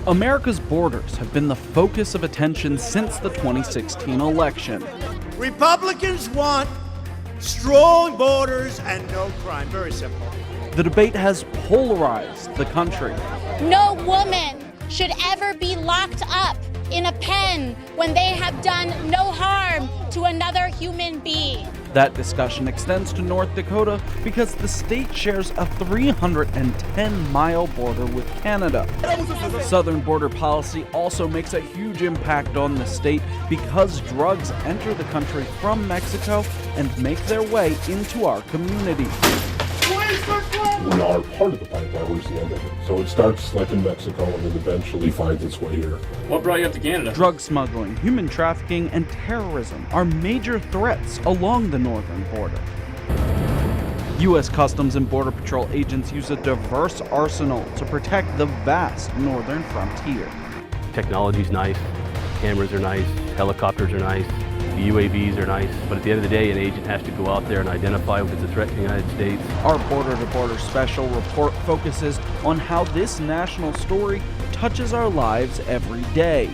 America's borders have been the focus of attention since the 2016 election. Republicans want strong borders and no crime. Very simple. The debate has polarized the country. No woman should ever be locked up in a pen when they have done no harm to another human being. That discussion extends to North Dakota because the state shares a 310-mile border with Canada. Southern border policy also makes a huge impact on the state because drugs enter the country from Mexico and make their way into our community. We are part of the pipeline, we're the end of it. So it starts like in Mexico and then eventually finds its way here. What brought you up to Canada? Drug smuggling, human trafficking, and terrorism are major threats along the northern border. U.S. Customs and Border Patrol agents use a diverse arsenal to protect the vast northern frontier. Technology's nice, cameras are nice, helicopters are nice, the UAVs are nice, but at the end of the day, an agent has to go out there and identify if it's a threat to the United States. Our border-to-border special report focuses on how this national story touches our lives every day.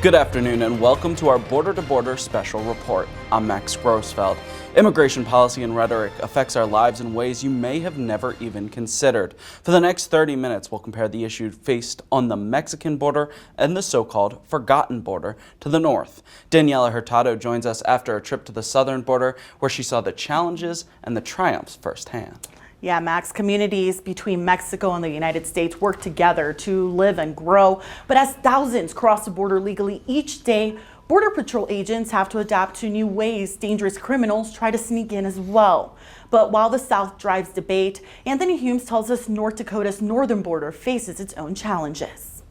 Good afternoon and welcome to our border-to-border special report. I'm Max Grossfeld. Immigration policy and rhetoric affects our lives in ways you may have never even considered. For the next 30 minutes, we'll compare the issues faced on the Mexican border and the so-called forgotten border to the north. Daniela Hurtado joins us after a trip to the southern border where she saw the challenges and the triumphs firsthand. Yeah, Max, communities between Mexico and the United States work together to live and grow. But as thousands cross the border legally each day, Border Patrol agents have to adapt to new ways dangerous criminals try to sneak in as well. But while the South drives debate, Anthony Humes tells us North Dakota's northern border faces its own challenges.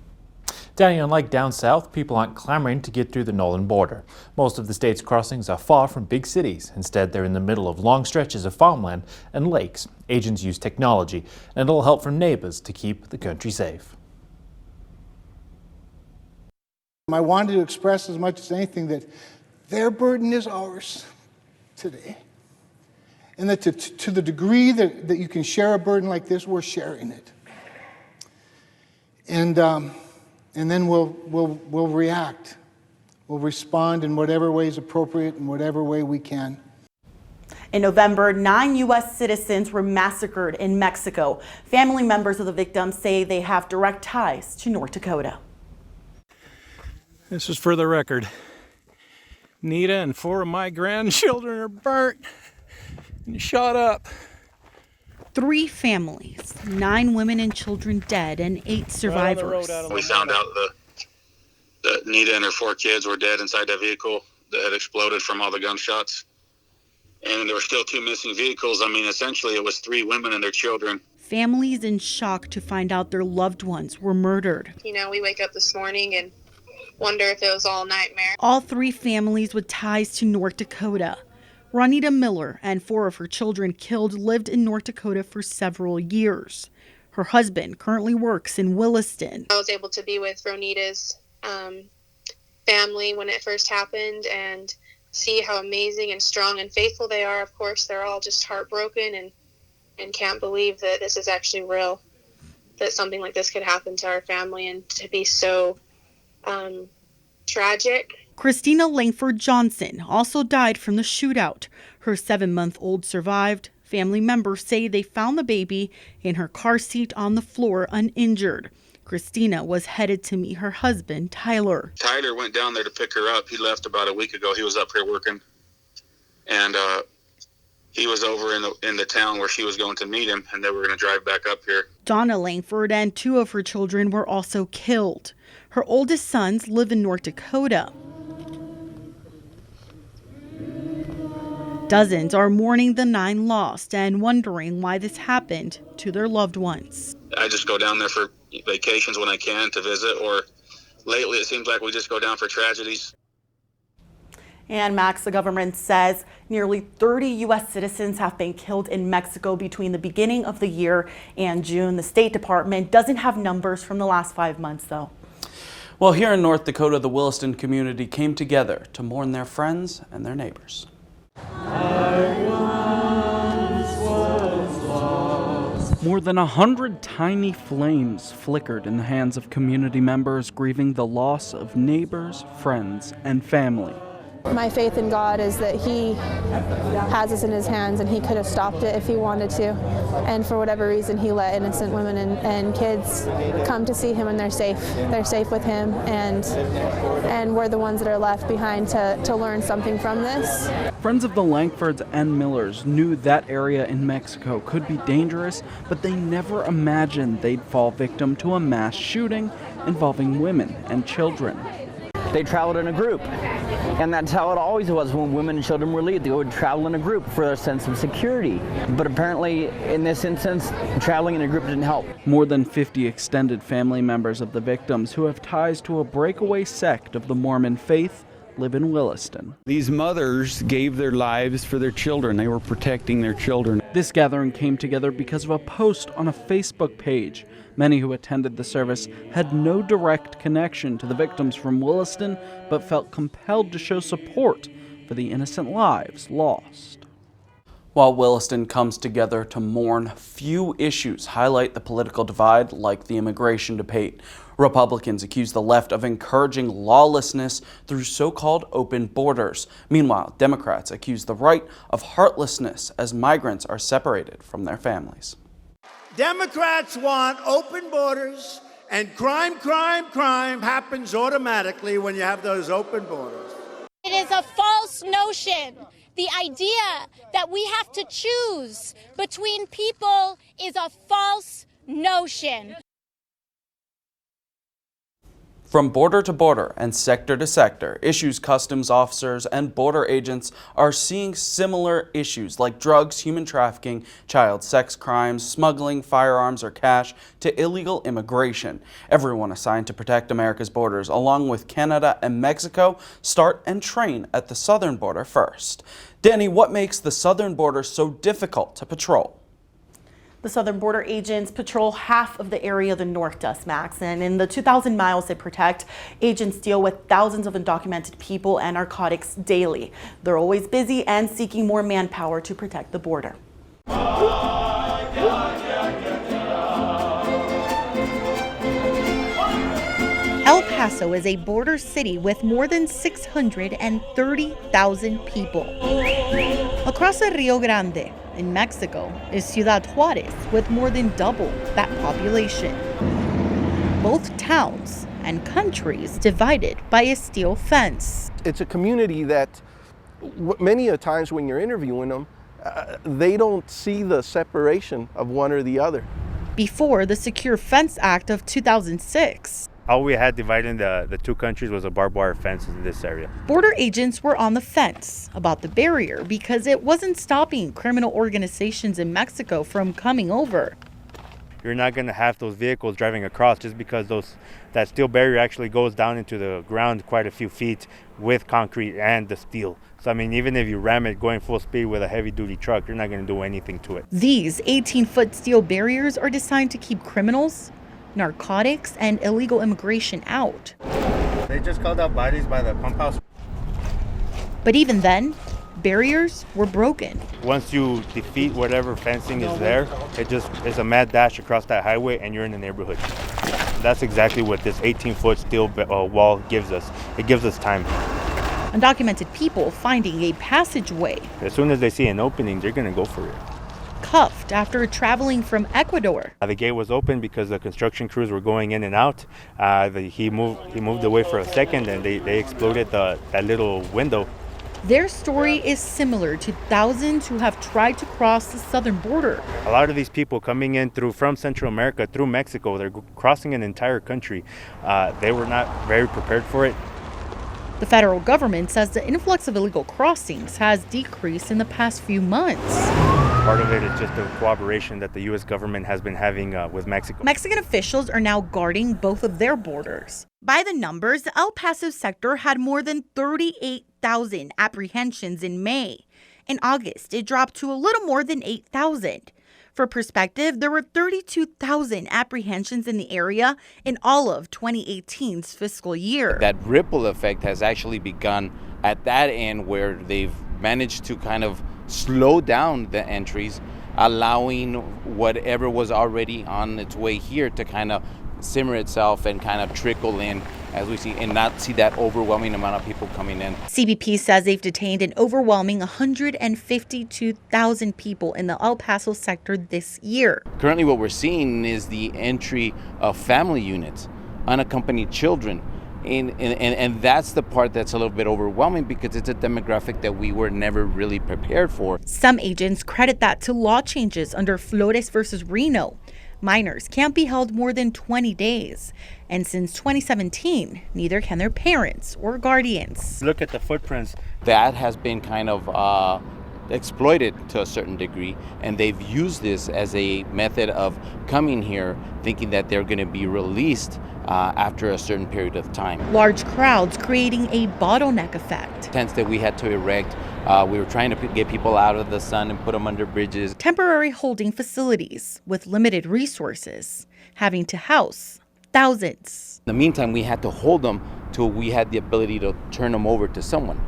Danny, unlike down south, people aren't clamoring to get through the northern border. Most of the state's crossings are far from big cities. Instead, they're in the middle of long stretches of farmland and lakes. Agents use technology and a little help from neighbors to keep the country safe. I wanted to express as much as anything that their burden is ours today. And that to the degree that you can share a burden like this, we're sharing it. And then we'll react. We'll respond in whatever way is appropriate, in whatever way we can. In November, 9 U.S. citizens were massacred in Mexico. Family members of the victims say they have direct ties to North Dakota. This is for the record. Nita and 4 of my grandchildren are burnt and shot up. 3 families, 9 women and children dead, and 8 survivors. We found out that Nita and her 4 kids were dead inside that vehicle that had exploded from all the gunshots. And there were still 2 missing vehicles. I mean, essentially it was 3 women and their children. Families in shock to find out their loved ones were murdered. You know, we wake up this morning and wonder if it was all a nightmare. All 3 families with ties to North Dakota. Ronita Miller and 4 of her children killed lived in North Dakota for several years. Her husband currently works in Williston. I was able to be with Ronita's family when it first happened and see how amazing and strong and faithful they are. Of course, they're all just heartbroken and can't believe that this is actually real, that something like this could happen to our family and to be so tragic. Christina Langford Johnson also died from the shootout. Her 7-month-old survived. Family members say they found the baby in her car seat on the floor uninjured. Christina was headed to meet her husband, Tyler. Tyler went down there to pick her up. He left about a week ago. He was up here working. And he was over in the town where she was going to meet him, and they were going to drive back up here. Donna Langford and 2 of her children were also killed. Her oldest sons live in North Dakota. Dozens are mourning the 9 lost and wondering why this happened to their loved ones. I just go down there for vacations when I can to visit, or lately it seems like we just go down for tragedies. And Max, the government says nearly 30 U.S. citizens have been killed in Mexico between the beginning of the year and June. The State Department doesn't have numbers from the last 5 months, though. Well, here in North Dakota, the Williston community came together to mourn their friends and their neighbors. More than 100 tiny flames flickered in the hands of community members grieving the loss of neighbors, friends, and family. My faith in God is that He has us in His hands, and He could have stopped it if He wanted to. And for whatever reason, He let innocent women and kids come to see Him, and they're safe. They're safe with Him, and we're the ones that are left behind to learn something from this. Friends of the Langfords and Millers knew that area in Mexico could be dangerous, but they never imagined they'd fall victim to a mass shooting involving women and children. They traveled in a group, and that's how it always was when women and children were lead. They would travel in a group for a sense of security. But apparently, in this instance, traveling in a group didn't help. More than 50 extended family members of the victims who have ties to a breakaway sect of the Mormon faith live in Williston. These mothers gave their lives for their children. They were protecting their children. This gathering came together because of a post on a Facebook page. Many who attended the service had no direct connection to the victims from Williston, but felt compelled to show support for the innocent lives lost. While Williston comes together to mourn, few issues highlight the political divide like the immigration debate. Republicans accuse the left of encouraging lawlessness through so-called open borders. Meanwhile, Democrats accuse the right of heartlessness as migrants are separated from their families. Democrats want open borders, and crime happens automatically when you have those open borders. It is a false notion. The idea that we have to choose between people is a false notion. From border to border and sector to sector, issues customs officers and border agents are seeing similar issues like drugs, human trafficking, child sex crimes, smuggling, firearms or cash, to illegal immigration. Everyone assigned to protect America's borders, along with Canada and Mexico, start and train at the southern border first. Danny, what makes the southern border so difficult to patrol? The southern border agents patrol half of the area the north does, Max, and in the 2,000 miles they protect, agents deal with thousands of undocumented people and narcotics daily. They're always busy and seeking more manpower to protect the border. El Paso is a border city with more than 630,000 people. Across the Rio Grande in Mexico is Ciudad Juarez with more than double that population. Both towns and countries divided by a steel fence. It's a community that many a times when you're interviewing them, they don't see the separation of one or the other. Before the Secure Fence Act of 2006, all we had dividing the two countries was a barbed wire fence in this area. Border agents were on the fence about the barrier because it wasn't stopping criminal organizations in Mexico from coming over. You're not going to have those vehicles driving across just because that steel barrier actually goes down into the ground quite a few feet with concrete and the steel. So, I mean, even if you ram it going full speed with a heavy-duty truck, you're not going to do anything to it. These 18-foot steel barriers are designed to keep criminals, narcotics, and illegal immigration out. They just called out bodies by the pump house. But even then, barriers were broken. Once you defeat whatever fencing is there, it's a mad dash across that highway and you're in the neighborhood. That's exactly what this 18-foot steel wall gives us. It gives us time. Undocumented people finding a passageway. As soon as they see an opening, they're going to go for it. Cuffed after traveling from Ecuador. The gate was open because the construction crews were going in and out. He moved away for a second and they exploded that little window. Their story is similar to thousands who have tried to cross the southern border. A lot of these people coming in from Central America, through Mexico, they're crossing an entire country. They were not very prepared for it. The federal government says the influx of illegal crossings has decreased in the past few months. Part of it is just the cooperation that the U.S. government has been having with Mexico. Mexican officials are now guarding both of their borders. By the numbers, the El Paso sector had more than 38,000 apprehensions in May. In August, it dropped to a little more than 8,000. For perspective, there were 32,000 apprehensions in the area in all of 2018's fiscal year. That ripple effect has actually begun at that end where they've managed to kind of slow down the entries allowing whatever was already on its way here to kind of simmer itself and kind of trickle in as we see, and not see that overwhelming amount of people coming in. CBP says they've detained an overwhelming 152,000 people in the El Paso sector this year. Currently what we're seeing is the entry of family units, unaccompanied children. And that's the part that's a little bit overwhelming because it's a demographic that we were never really prepared for. Some agents credit that to law changes under Flores versus Reno. Minors can't be held more than 20 days. And since 2017, neither can their parents or guardians. Look at the footprints. That has been kind of exploited to a certain degree, and they've used this as a method of coming here thinking that they're going to be released after a certain period of time. Large crowds creating a bottleneck effect. Tents that we had to erect, we were trying to get people out of the sun and put them under bridges. Temporary holding facilities with limited resources, having to house thousands. In the meantime, we had to hold them till we had the ability to turn them over to someone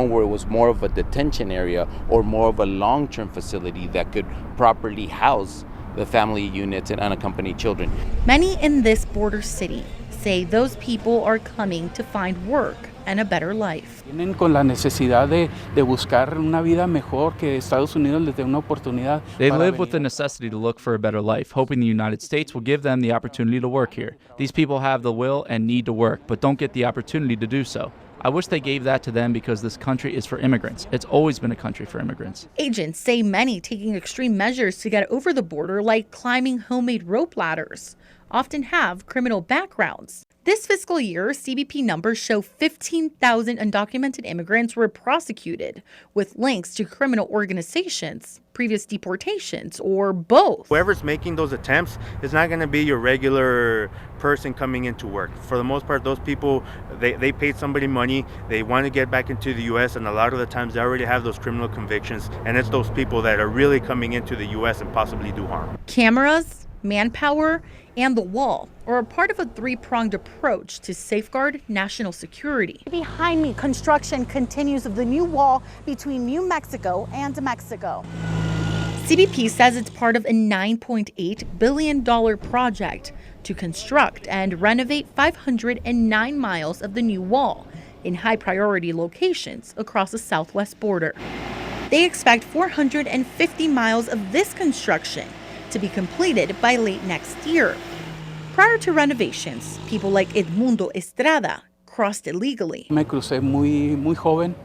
where it was more of a detention area or more of a long-term facility that could properly house the family units and unaccompanied children. Many in this border city say those people are coming to find work and a better life. Vienen con la necesidad de buscar una vida mejor, que Estados Unidos les dé una oportunidad. They live with the necessity to look for a better life, hoping the United States will give them the opportunity to work here. These people have the will and need to work, but don't get the opportunity to do so. I wish they gave that to them because this country is for immigrants. It's always been a country for immigrants. Agents say many taking extreme measures to get over the border, like climbing homemade rope ladders, often have criminal backgrounds. This fiscal year, CBP numbers show 15,000 undocumented immigrants were prosecuted with links to criminal organizations, previous deportations, or both. Whoever's making those attempts is not going to be your regular person coming into work. For the most part, those people, they paid somebody money, they want to get back into the U.S., and a lot of the times they already have those criminal convictions, and it's those people that are really coming into the U.S. and possibly do harm. Cameras, manpower, and the wall are a part of a three-pronged approach to safeguard national security. Behind me, construction continues of the new wall between New Mexico and Mexico. CBP says it's part of a $9.8 billion project to construct and renovate 509 miles of the new wall in high-priority locations across the southwest border. They expect 450 miles of this construction to be completed by late next year. Prior to renovations, people like EDMUNDO ESTRADA crossed illegally. Me crucé muy joven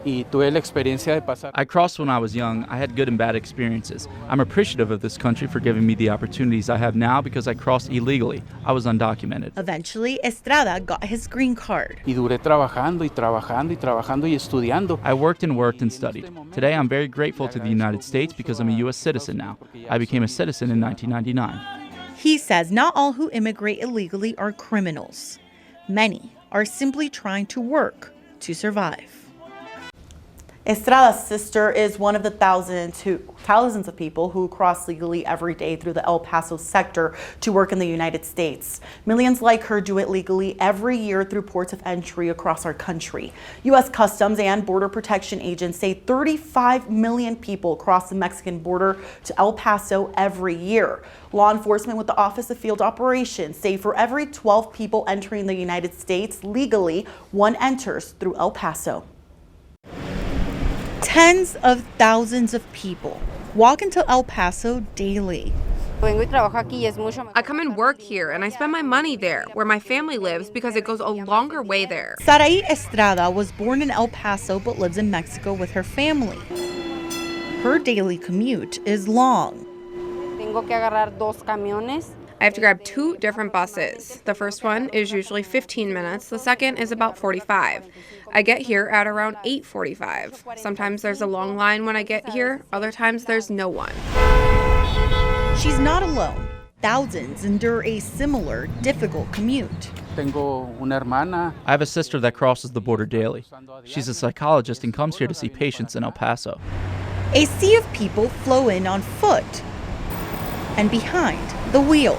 y tuve la experiencia de pasar. I crossed when I was young. I had good and bad experiences. I'm appreciative of this country for giving me the opportunities I have now because I crossed illegally. I was undocumented. Eventually, Estrada got his green card. Y duré trabajando y trabajando y trabajando y estudiando. I worked and studied. Today, I'm very grateful to the United States because I'm a U.S. citizen now. I became a citizen in 1999. He says not all who immigrate illegally are criminals. Many are simply trying to work to survive. Estrada's sister is one of the thousands of people who cross legally every day through the El Paso sector to work in the United States. Millions like her do it legally every year through ports of entry across our country. U.S. Customs and Border Protection agents say 35 million people cross the Mexican border to El Paso every year. Law enforcement with the Office of Field Operations say for every 12 people entering the United States legally, one enters through El Paso. Tens of thousands of people walk into El Paso daily. I come and work here, and I spend my money there, where my family lives, because it goes a longer way there. Sarai Estrada was born in El Paso but lives in Mexico with her family. Her daily commute is long. I have to grab 2 different buses. The first one is usually 15 minutes. The second is about 45. I get here at around 8:45. Sometimes there's a long line when I get here. Other times there's no one. She's not alone. Thousands endure a similar difficult commute. I have a sister that crosses the border daily. She's a psychologist and comes here to see patients in El Paso. A sea of people flow in on foot and behind the wheel.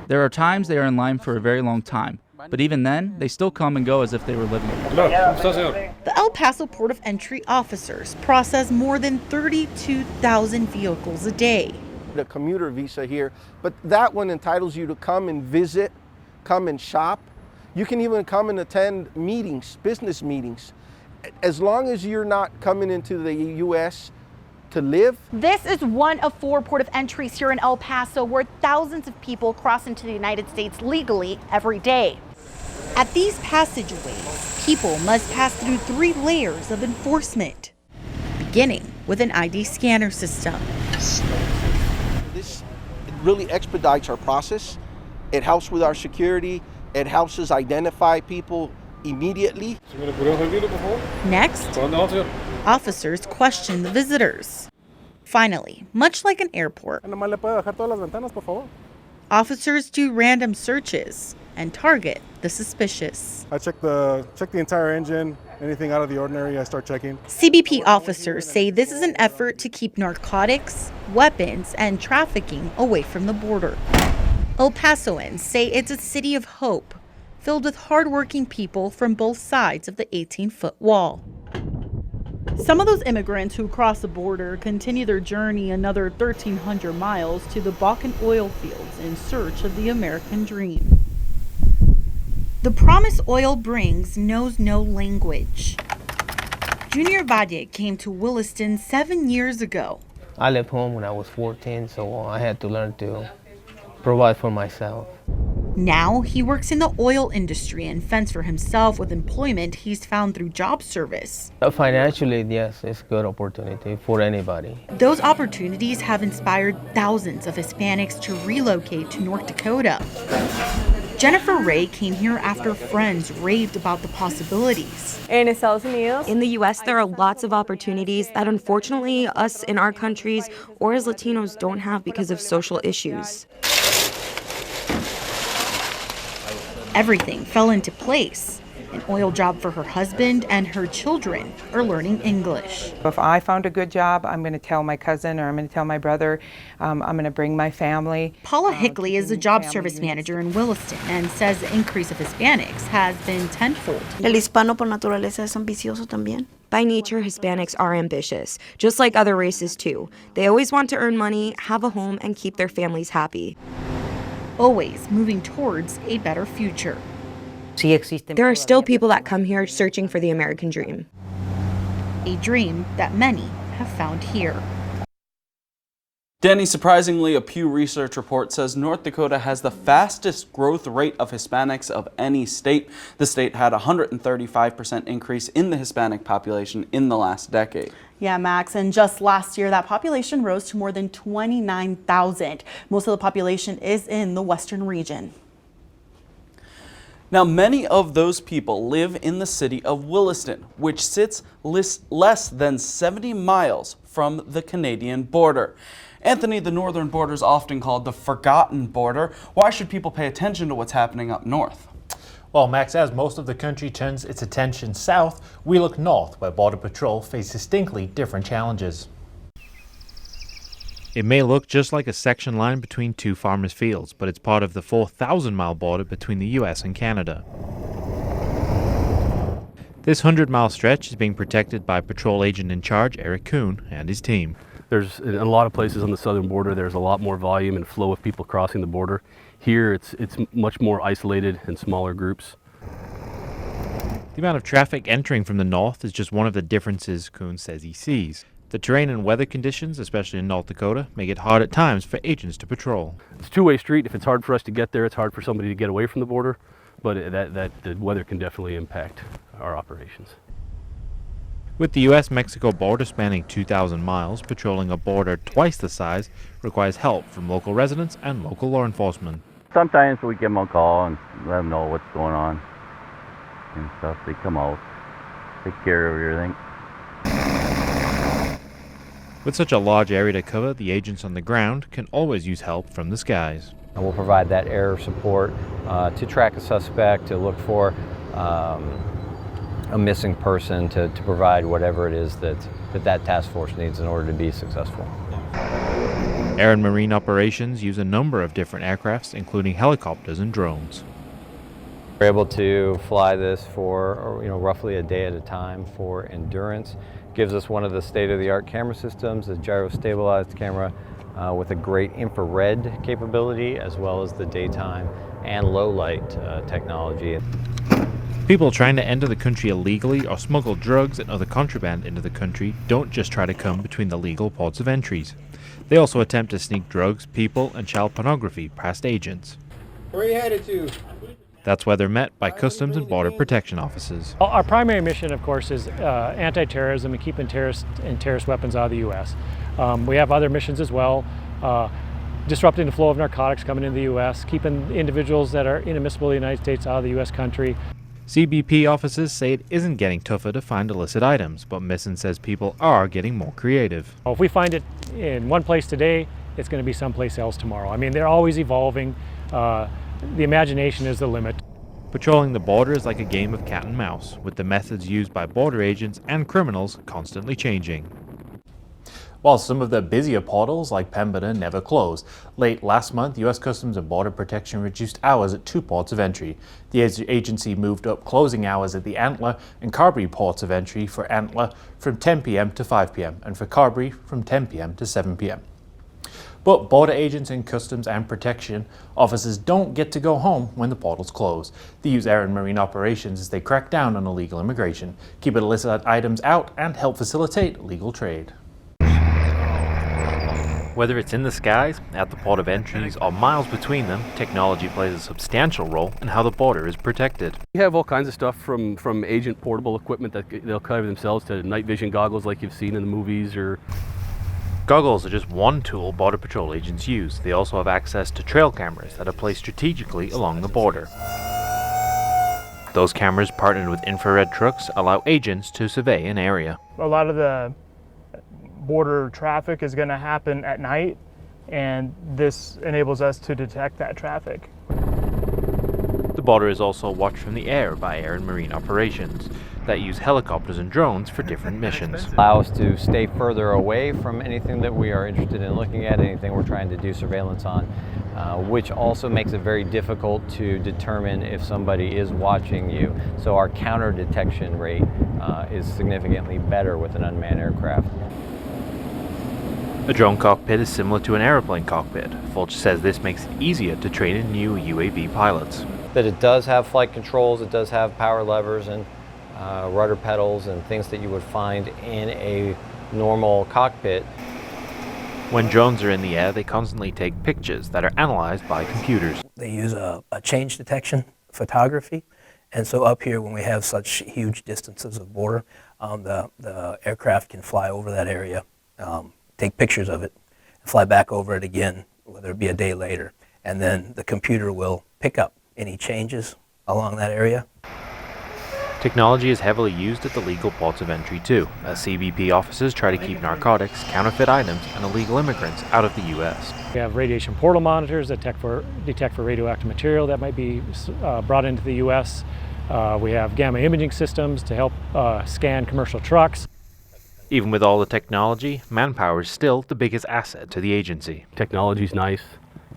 There are times they are in line for a very long time. But even then, they still come and go as if they were living there. The El Paso Port of Entry officers process more than 32,000 vehicles a day. The commuter visa here, but that one entitles you to come and visit, come and shop. You can even come and attend meetings, business meetings, as long as you're not coming into the U.S. to live. This is one of 4 port of entries here in El Paso where thousands of people cross into the United States legally every day. At these passageways, people must pass through 3 layers of enforcement, beginning with an ID scanner system. This really expedites our process. It helps with our security. It helps us identify people immediately. Next, officers question the visitors. Finally, much like an airport, officers do random searches and target the suspicious. I check the entire engine. Anything out of the ordinary, I start checking. CBP officers say this is an effort to keep narcotics, weapons, and trafficking away from the border. El Pasoans say it's a city of hope, filled with hardworking people from both sides of the 18-foot wall. Some of those immigrants who cross the border continue their journey another 1,300 miles to the Bakken oil fields in search of the American dream. The promise oil brings knows no language. Junior Valle came to Williston 7 years ago. I left home when I was 14, so I had to learn to provide for myself. Now he works in the oil industry and fends for himself with employment he's found through job service. Financially, yes, it's a good opportunity for anybody. Those opportunities have inspired thousands of Hispanics to relocate to North Dakota. Jennifer Ray came here after friends raved about the possibilities. In the U.S., there are lots of opportunities that unfortunately us in our countries or as Latinos don't have because of social issues. Everything fell into place. An oil job for her husband and her children are learning English. If I found a good job, I'm going to tell my cousin or I'm going to tell my brother. I'm going to bring my family. Paula Hickley is a job service manager in Williston and says the increase of Hispanics has been tenfold. El hispano por naturaleza es ambicioso también. By nature, Hispanics are ambitious, just like other races too. They always want to earn money, have a home, and keep their families happy. Always moving towards a better future. There are still people that come here searching for the American dream. A dream that many have found here. Danny, surprisingly, a Pew Research report says North Dakota has the fastest growth rate of Hispanics of any state. The state had a 135% increase in the Hispanic population in the last decade. Yeah, Max, and just last year, that population rose to more than 29,000. Most of the population is in the western region. Now, many of those people live in the city of Williston, which sits less than 70 miles from the Canadian border. Anthony, the northern border is often called the forgotten border. Why should people pay attention to what's happening up north? Well, Max, as most of the country turns its attention south, we look north, where Border Patrol face distinctly different challenges. It may look just like a section line between two farmers' fields, but it's part of the 4,000-mile border between the U.S. and Canada. This 100-mile stretch is being protected by patrol agent in charge Eric Kuhn and his team. There's in a lot of places on the southern border, there's a lot more volume and flow of people crossing the border. Here, it's much more isolated in smaller groups. The amount of traffic entering from the north is just one of the differences Kuhn says he sees. The terrain and weather conditions, especially in North Dakota, make it hard at times for agents to patrol. It's a two-way street. If it's hard for us to get there, it's hard for somebody to get away from the border, but the weather can definitely impact our operations. With the U.S.-Mexico border spanning 2,000 miles, patrolling a border twice the size requires help from local residents and local law enforcement. Sometimes we give them a call and let them know what's going on and stuff. They come out, take care of everything. With such a large area to cover, the agents on the ground can always use help from the skies. We'll provide that air support to track a suspect, to look for a missing person, to provide whatever it is that task force needs in order to be successful. Air and marine operations use a number of different aircrafts, including helicopters and drones. We're able to fly this for roughly a day at a time for endurance. Gives us one of the state-of-the-art camera systems, a gyro-stabilized camera with a great infrared capability, as well as the daytime and low light technology. People trying to enter the country illegally or smuggle drugs and other contraband into the country don't just try to come between the legal ports of entries. They also attempt to sneak drugs, people, and child pornography past agents. Where are you headed to? That's why they're met by Customs and Border Protection officers. Our primary mission, of course, is anti-terrorism and keeping terrorists and terrorist weapons out of the U.S. We have other missions as well, disrupting the flow of narcotics coming into the U.S., keeping individuals that are inadmissible in the United States out of the U.S. country. CBP officers say it isn't getting tougher to find illicit items, but Misson says people are getting more creative. If we find it in one place today, it's going to be someplace else tomorrow. I mean, they're always evolving. The imagination is the limit. Patrolling the border is like a game of cat and mouse, with the methods used by border agents and criminals constantly changing. While some of the busier portals, like Pembina, never close, late last month, U.S. Customs and Border Protection reduced hours at 2 ports of entry. The agency moved up closing hours at the Antler and Carberry ports of entry for Antler from 10 p.m. to 5 p.m. and for Carberry from 10 p.m. to 7 p.m. But border agents and customs and protection officers don't get to go home when the portals close. They use air and marine operations as they crack down on illegal immigration, keep illicit items out, and help facilitate legal trade. Whether it's in the skies, at the port of entries, or miles between them, technology plays a substantial role in how the border is protected. We have all kinds of stuff from agent portable equipment that they'll cover themselves to night vision goggles like you've seen in the movies. Or goggles are just one tool Border Patrol agents use. They also have access to trail cameras that are placed strategically along the border. Those cameras, partnered with infrared trucks, allow agents to survey an area. A lot of the border traffic is going to happen at night, and this enables us to detect that traffic. The border is also watched from the air by air and marine operations that use helicopters and drones for different missions. Allow us to stay further away from anything that we are interested in looking at, anything we're trying to do surveillance on, which also makes it very difficult to determine if somebody is watching you. So our counter detection rate is significantly better with an unmanned aircraft. A drone cockpit is similar to an airplane cockpit. Fulcher says this makes it easier to train in new UAV pilots. That it does have flight controls, it does have power levers and rudder pedals and things that you would find in a normal cockpit. When drones are in the air, they constantly take pictures that are analyzed by computers. They use a change detection photography, and so up here when we have such huge distances of border, the aircraft can fly over that area, take pictures of it, and fly back over it again, whether it be a day later, and then the computer will pick up any changes along that area. Technology is heavily used at the legal ports of entry too, as CBP officers try to keep narcotics, counterfeit items, and illegal immigrants out of the U.S. We have radiation portal monitors that detect for radioactive material that might be brought into the U.S. We have gamma imaging systems to help scan commercial trucks. Even with all the technology, manpower is still the biggest asset to the agency. Technology's nice,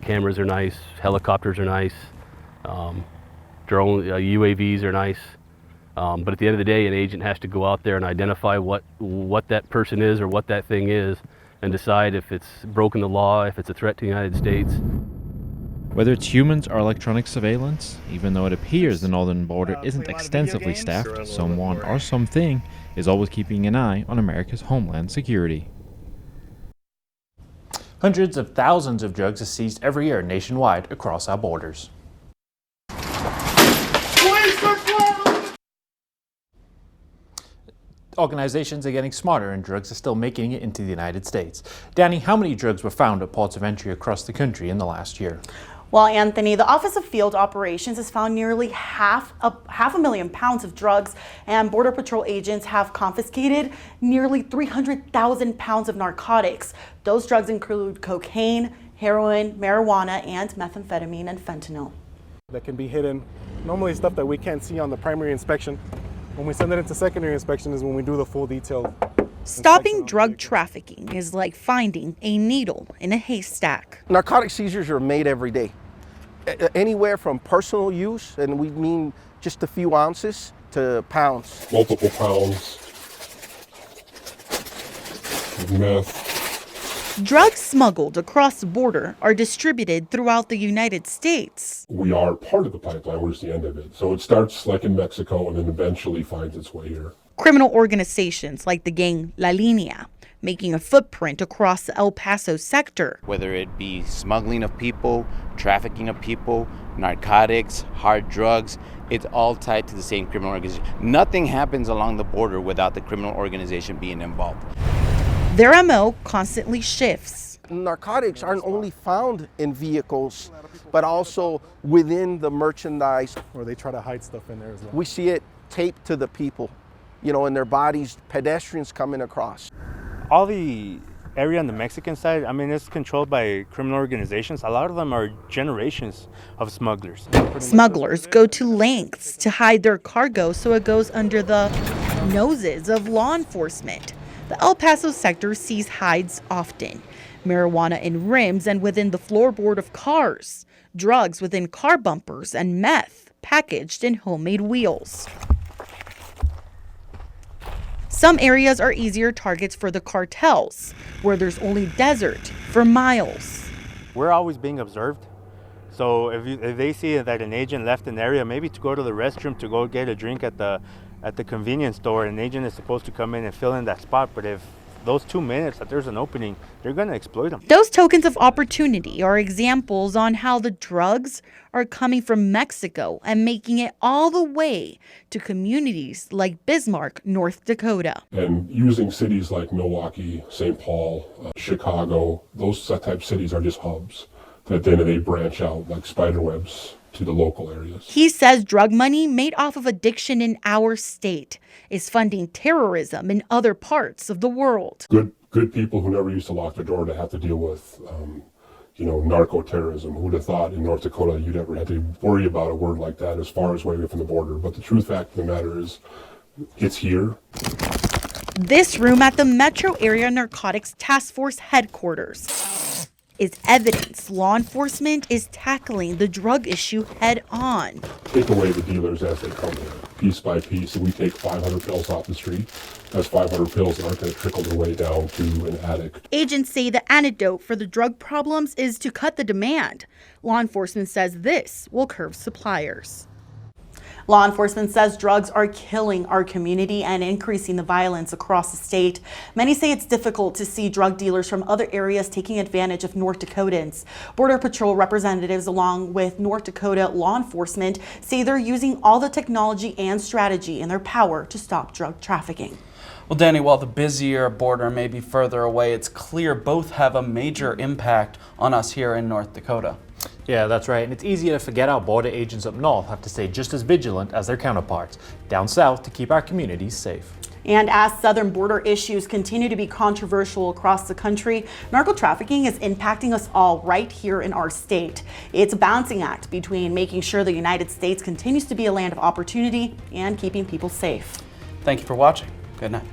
cameras are nice, helicopters are nice, drone UAVs are nice. But at the end of the day, an agent has to go out there and identify what that person is or what that thing is and decide if it's broken the law, if it's a threat to the United States. Whether it's humans or electronic surveillance, even though it appears the northern border isn't extensively staffed, someone or something is always keeping an eye on America's homeland security. Hundreds of thousands of drugs are seized every year nationwide across our borders. Organizations are getting smarter and drugs are still making it into the United States. Danny, how many drugs were found at ports of entry across the country in the last year? Well, Anthony, the Office of Field Operations has found nearly half a million pounds of drugs, and Border Patrol agents have confiscated nearly 300,000 pounds of narcotics. Those drugs include cocaine, heroin, marijuana, and methamphetamine and fentanyl. That can be hidden. Normally stuff that we can't see on the primary inspection. When we send it into secondary inspection is when we do the full detailed. Stopping drug trafficking is like finding a needle in a haystack. Narcotic seizures are made every day. anywhere from personal use, and we mean just a few ounces, to pounds. Multiple pounds of meth. Drugs smuggled across the border are distributed throughout the United States. We are part of the pipeline, we're just the end of it. So it starts like in Mexico and then eventually finds its way here. Criminal organizations like the gang La Línea making a footprint across the El Paso sector. Whether it be smuggling of people, trafficking of people, narcotics, hard drugs, it's all tied to the same criminal organization. Nothing happens along the border without the criminal organization being involved. Their MO constantly shifts. Narcotics aren't only found in vehicles, but also within the merchandise. Or they try to hide stuff in there as well. We see it taped to the people, you know, in their bodies, pedestrians coming across. All the area on the Mexican side, I mean, it's controlled by criminal organizations. A lot of them are generations of smugglers. Smugglers go to lengths to hide their cargo so it goes under the noses of law enforcement. The El Paso sector sees hides often. Marijuana in rims and within the floorboard of cars. Drugs within car bumpers and meth packaged in homemade wheels. Some areas are easier targets for the cartels, where there's only desert for miles. We're always being observed. So if they see that an agent left an area, maybe to go to the restroom, to go get a drink at the convenience store, an agent is supposed to come in and fill in that spot. But if those 2 minutes that there's an opening, they're going to exploit them. Those tokens of opportunity are examples on how the drugs are coming from Mexico and making it all the way to communities like Bismarck, North Dakota. And using cities like Milwaukee, St. Paul, Chicago, those type of cities are just hubs that then they branch out like spider webs to the local areas. He says drug money made off of addiction in our state is funding terrorism in other parts of the world. Good people who never used to lock the door to have to deal with, narco-terrorism. Who would have thought in North Dakota you'd ever have to worry about a word like that as far as way away from the border? But the true fact of the matter is, it's here. This room at the Metro Area Narcotics Task Force headquarters is evidence law enforcement is tackling the drug issue head on. Take away the dealers as they come here, piece by piece. If we take 500 pills off the street, that's 500 pills that aren't going to trickle their way down to an addict. Agents say the antidote for the drug problems is to cut the demand. Law enforcement says this will curb suppliers. Law enforcement says drugs are killing our community and increasing the violence across the state. Many say it's difficult to see drug dealers from other areas taking advantage of North Dakotans. Border Patrol representatives along with North Dakota law enforcement say they're using all the technology and strategy in their power to stop drug trafficking. Well, Danny, while the busier border may be further away, it's clear both have a major impact on us here in North Dakota. Yeah, that's right. And it's easy to forget how border agents up north have to stay just as vigilant as their counterparts down south to keep our communities safe. And as southern border issues continue to be controversial across the country, narco trafficking is impacting us all right here in our state. It's a balancing act between making sure the United States continues to be a land of opportunity and keeping people safe. Thank you for watching. Good night.